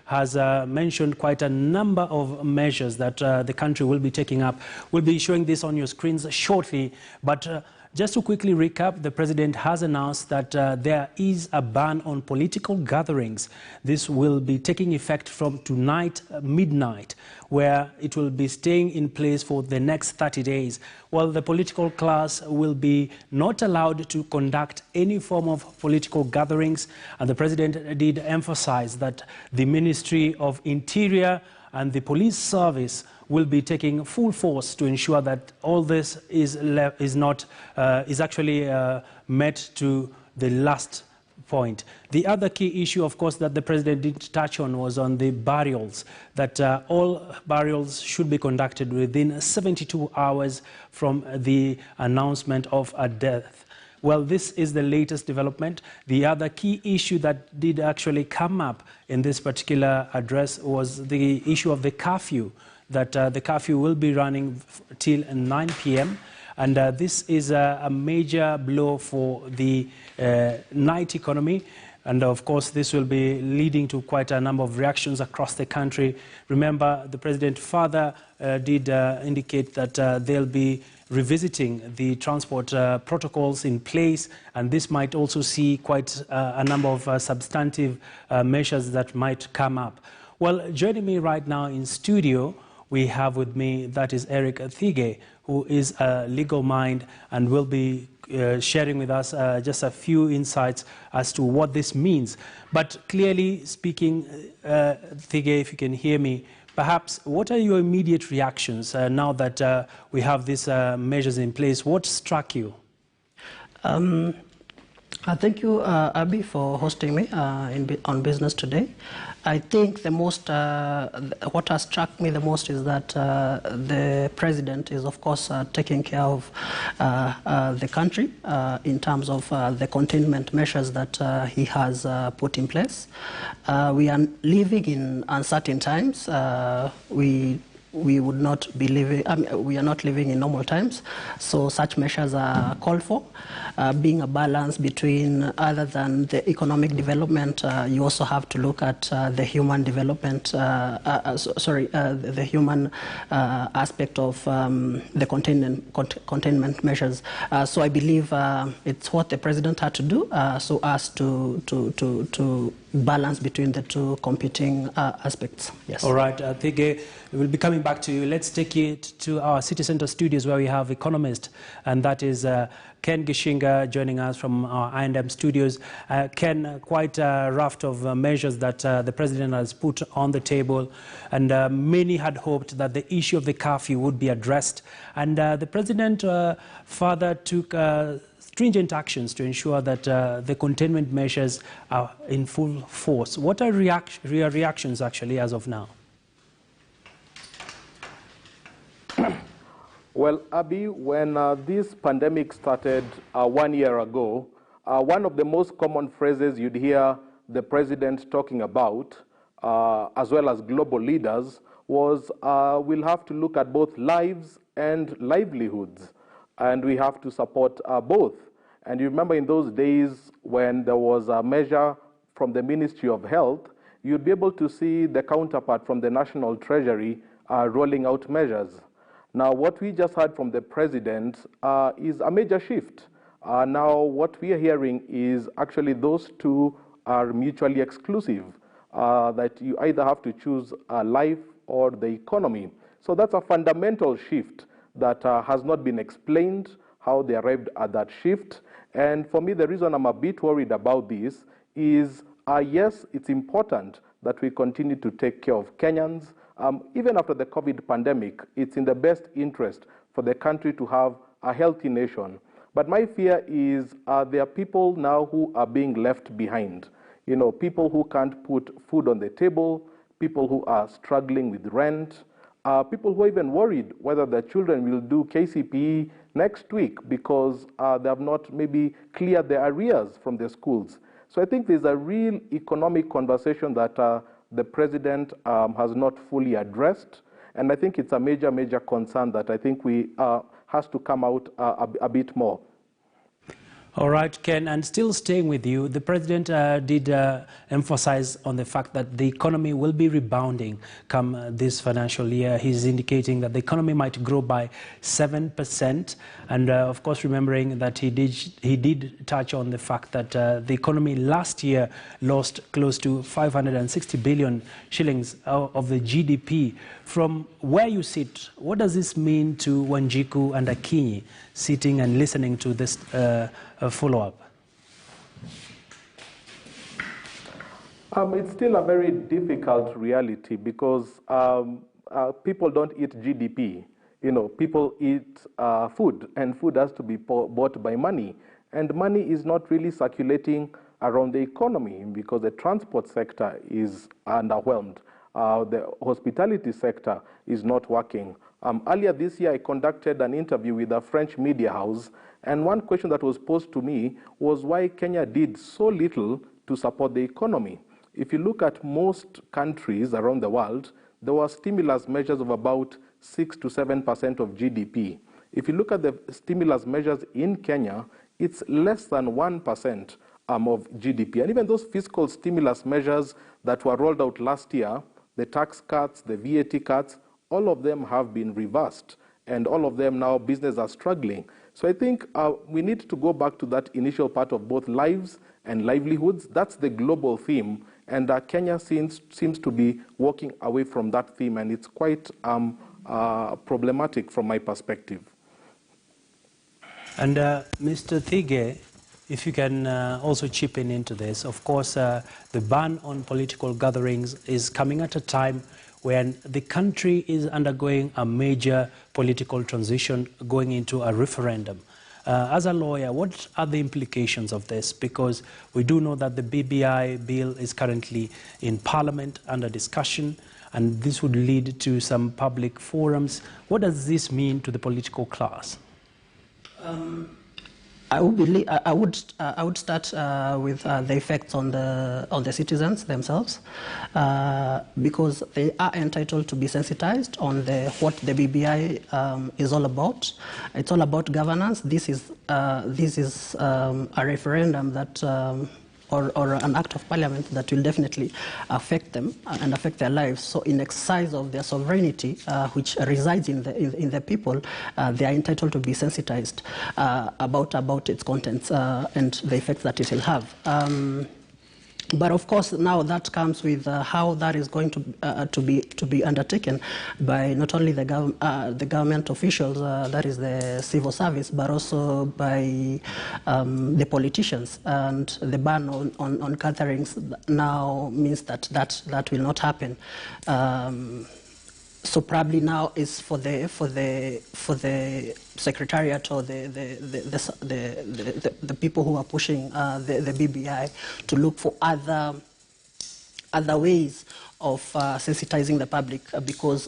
has mentioned quite a number of measures that the country will be taking up. We'll be showing this on your screens shortly, but just to quickly recap, the president has announced that there is a ban on political gatherings. This will be taking effect from tonight, midnight, where it will be staying in place for the next 30 days. While the political class will be not allowed to conduct any form of political gatherings, and the president did emphasize that the Ministry of Interior and the police service will be taking full force to ensure that all this is actually met to the last point. The other key issue, of course, that the president did touch on was on the burials, that all burials should be conducted within 72 hours from the announcement of a death. Well, this is the latest development. The other key issue that did actually come up in this particular address was the issue of the curfew, that the curfew will be running till 9 p.m. And this is a major blow for the night economy. And of course, this will be leading to quite a number of reactions across the country. Remember, the president further did indicate that they'll be revisiting the transport protocols in place, and this might also see quite a number of substantive measures that might come up. Well, joining me right now in studio, we have with me, that is Eric Thige, who is a legal mind and will be sharing with us just a few insights as to what this means. But clearly speaking, Thige, if you can hear me, perhaps what are your immediate reactions now that we have these measures in place? What struck you? Thank you, Abby, for hosting me on Business Today. I think the most, what has struck me the most is that the president is, of course, taking care of the country in terms of the containment measures that he has put in place. We are living in uncertain times. We would not be living, we are not living in normal times, so such measures are called for. Being a balance between, other than the economic development, you also have to look at the human development, the human aspect of the containment measures. So I believe it's what the president had to do so as to balance between the two competing aspects. Yes. All right, Thige, we'll be coming back to you. Let's take it to our City Center studios where we have economist, and that is Ken Gishinga joining us from our I&M studios. Ken, quite a raft of measures that the president has put on the table, and many had hoped that the issue of the curfew would be addressed. And the president further took stringent actions to ensure that the containment measures are in full force. What are your reactions actually as of now? Well, Abby, when this pandemic started 1 year ago, one of the most common phrases you'd hear the president talking about, as well as global leaders, was we'll have to look at both lives and livelihoods, and we have to support both. And you remember in those days when there was a measure from the Ministry of Health, you'd be able to see the counterpart from the National Treasury rolling out measures. Now, what we just heard from the president is a major shift. Now, what we are hearing is actually those two are mutually exclusive, that you either have to choose life or the economy. So that's a fundamental shift that has not been explained, how they arrived at that shift. And for me, the reason I'm a bit worried about this is, yes, it's important that we continue to take care of Kenyans. Even after the COVID pandemic, it's in the best interest for the country to have a healthy nation. But my fear is there are people now who are being left behind. You know, people who can't put food on the table, people who are struggling with rent, people who are even worried whether their children will do KCPE next week because they have not maybe cleared their arrears from their schools. So I think there's a real economic conversation that the president has not fully addressed. And I think it's a major, major concern that I think we has to come out a bit more. All right, Ken, and still staying with you, the president did emphasize on the fact that the economy will be rebounding come this financial year. He's indicating that the economy might grow by 7%, and of course remembering that he did touch on the fact that the economy last year lost close to 560 billion shillings of the GDP. From where you sit, what does this mean to Wanjiku and Akinyi sitting and listening to this follow-up? It's still a very difficult reality because people don't eat GDP. You know, people eat food, and food has to be bought by money. And money is not really circulating around the economy because the transport sector is underwhelmed. The hospitality sector is not working. Earlier this year, I conducted an interview with a French media house, and one question that was posed to me was why Kenya did so little to support the economy. If you look at most countries around the world, there were stimulus measures of about 6 to 7% of GDP. If you look at the stimulus measures in Kenya, it's less than 1% of GDP. And even those fiscal stimulus measures that were rolled out last year, the tax cuts, the VAT cuts, all of them have been reversed, and all of them now businesses are struggling. So I think we need to go back to that initial part of both lives and livelihoods. That's the global theme, and Kenya seems to be walking away from that theme, and it's quite problematic from my perspective. And Mr. Thige, if you can also chip in into this. Of course, the ban on political gatherings is coming at a time when the country is undergoing a major political transition, going into a referendum. As a lawyer, what are the implications of this? Because we do know that the BBI bill is currently in Parliament under discussion, and this would lead to some public forums. What does this mean to the political class? I would start with the effects on the citizens themselves, because they are entitled to be sensitized on what the BBI is all about. It's all about governance. This is a referendum that. Or an act of parliament that will definitely affect them and affect their lives. So in exercise of their sovereignty, which resides in the people, they are entitled to be sensitized about its contents and the effects that it will have. But of course, now that comes with how that is going to be undertaken by not only the government officials, that is the civil service, but also by the politicians. And the ban on gatherings now means that will not happen. So probably now is for the secretariat or the people who are pushing the BBI to look for other ways of sensitizing the public, because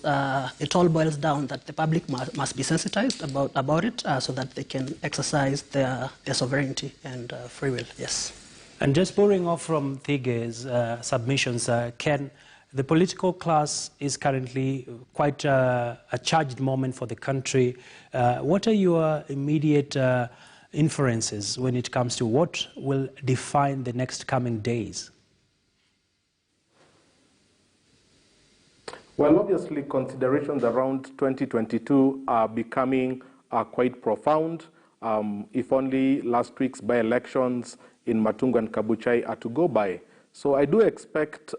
it all boils down that the public must be sensitized about it so that they can exercise their sovereignty and free will. Yes. And just pouring off from Thige's submissions, Ken, the political class is currently quite a charged moment for the country. What are your immediate inferences when it comes to what will define the next coming days? Well, obviously, considerations around 2022 are becoming quite profound. If only last week's by-elections in Matungu and Kabuchai are to go by. So I do expect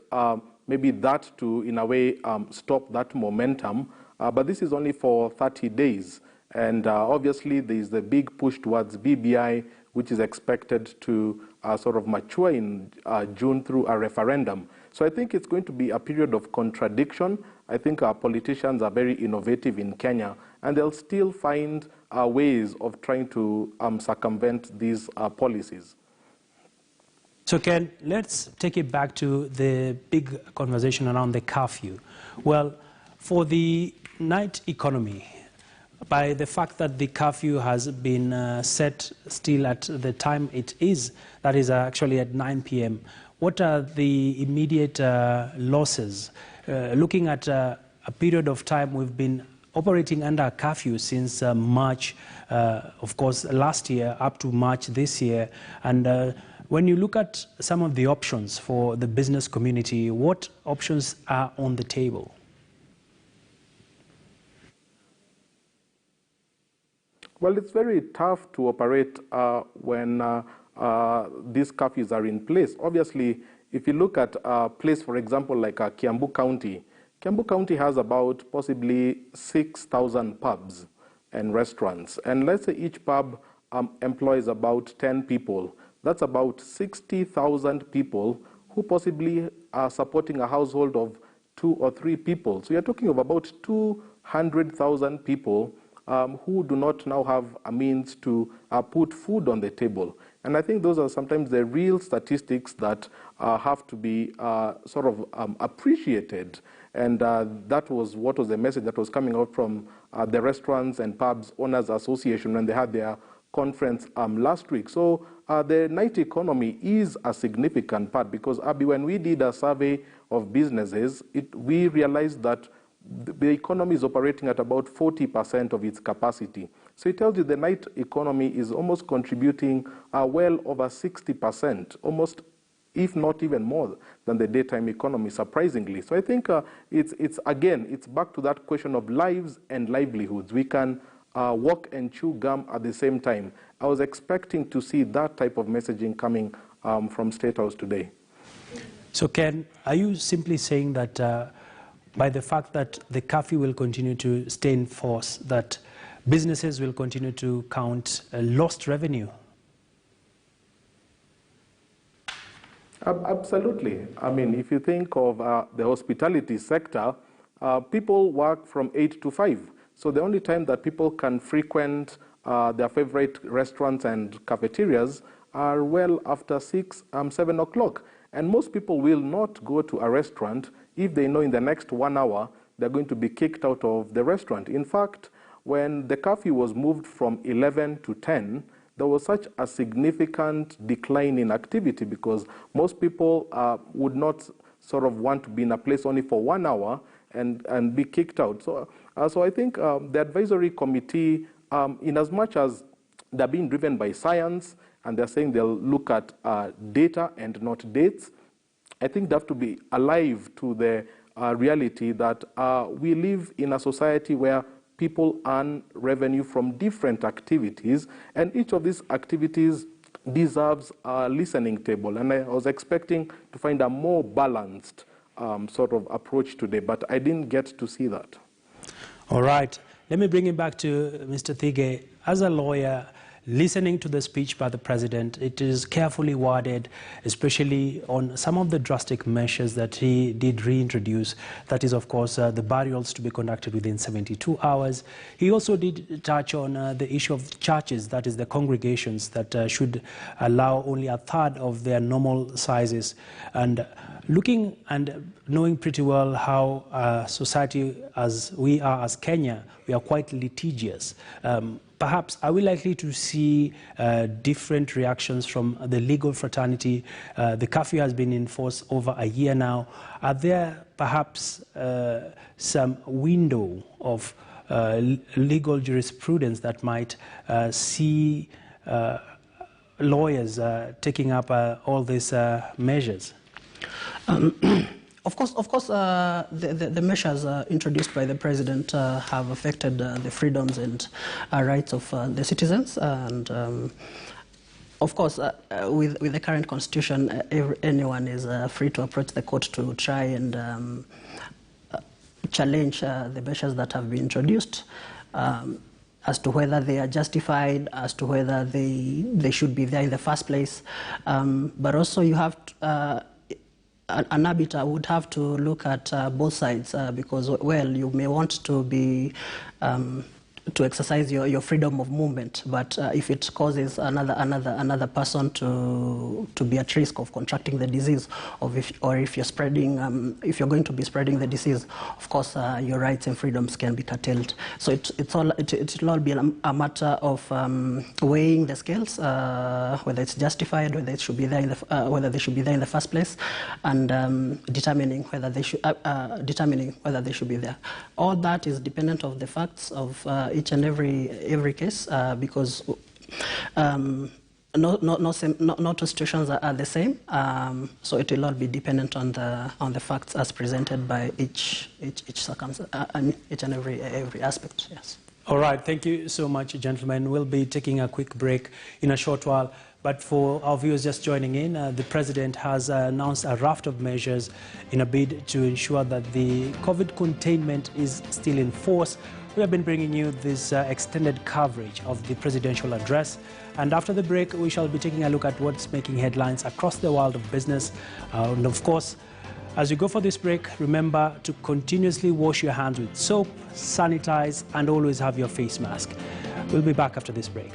maybe that to, in a way, stop that momentum. But this is only for 30 days. And obviously, there is the big push towards BBI, which is expected to sort of mature in June through a referendum. So I think it's going to be a period of contradiction. I think our politicians are very innovative in Kenya, and they'll still find ways of trying to circumvent these policies. So Ken, let's take it back to the big conversation around the curfew. Well, for the night economy, by the fact that the curfew has been set still at the time it is, that is actually at 9 p.m., what are the immediate losses? Looking at a period of time we've been operating under a curfew since March, of course, last year up to March this year. And when you look at some of the options for the business community, what options are on the table? Well, it's very tough to operate when these curfews are in place. Obviously, if you look at a place, for example, like Kiambu County has about possibly 6,000 pubs and restaurants. And let's say each pub employs about 10 people. That's about 60,000 people who possibly are supporting a household of 2 or 3 people. So you're talking of about 200,000 people who do not now have a means to put food on the table. And I think those are sometimes the real statistics that have to be sort of appreciated. And that was what was the message that was coming out from the Restaurants and Pubs Owners Association when they had their conference last week. So the night economy is a significant part because, Abby, when we did a survey of businesses, we realized that the economy is operating at about 40% of its capacity. So it tells you the night economy is almost contributing well over 60%, almost, if not even more than the daytime economy, surprisingly. So I think it's back to that question of lives and livelihoods. We can walk and chew gum at the same time. I was expecting to see that type of messaging coming from State House today. So Ken, are you simply saying that by the fact that the curfew will continue to stay in force, that businesses will continue to count lost revenue? Absolutely. I mean, if you think of the hospitality sector, people work from 8 to 5. So the only time that people can frequent their favorite restaurants and cafeterias are well after 6, 7 o'clock. And most people will not go to a restaurant if they know in the next 1 hour they're going to be kicked out of the restaurant. In fact, when the curfew was moved from 11 to 10, there was such a significant decline in activity because most people would not sort of want to be in a place only for 1 hour and be kicked out. So I think the advisory committee, in as much as they're being driven by science and they're saying they'll look at data and not dates, I think they have to be alive to the reality that we live in a society where people earn revenue from different activities, and each of these activities deserves a listening table. And I was expecting to find a more balanced sort of approach today, but I didn't get to see that. All right. Let me bring it back to Mr. Thige. As a lawyer, listening to the speech by the president, it is carefully worded, especially on some of the drastic measures that he did reintroduce. That is, of course, the burials to be conducted within 72 hours. He also did touch on the issue of churches, that is the congregations that should allow only a third of their normal sizes. And looking and knowing pretty well how society as we are as Kenya, we are quite litigious. Perhaps are we likely to see different reactions from the legal fraternity? The curfew has been in force over a year now. Are there perhaps some window of legal jurisprudence that might see lawyers taking up all these measures? Of course, the measures introduced by the president have affected the freedoms and rights of the citizens. And of course, with the current constitution, anyone is free to approach the court to try and challenge the measures that have been introduced, as to whether they are justified, as to whether they should be there in the first place. But also you have to, an arbiter would have to look at both sides because, well, you may want to be to exercise your freedom of movement. But if it causes another person to be at risk of contracting the disease, or if you're spreading, if you're going to be spreading the disease, of course your rights and freedoms can be curtailed. So it'll all be a matter of weighing the scales, whether it's justified, whether it should be there whether they should be there in the first place, and determining whether they should be there. All that is dependent of the facts of each and every case, because not all situations are the same. So it will all be dependent on the facts as presented by each circumstance and each and every aspect. Yes. All right. Thank you so much, gentlemen. We'll be taking a quick break in a short while. But for our viewers just joining in, the President has announced a raft of measures in a bid to ensure that the COVID containment is still in force. We have been bringing you this extended coverage of the presidential address. And after the break, we shall be taking a look at what's making headlines across the world of business. And of course, as you go for this break, remember to continuously wash your hands with soap, sanitize, and always have your face mask. We'll be back after this break.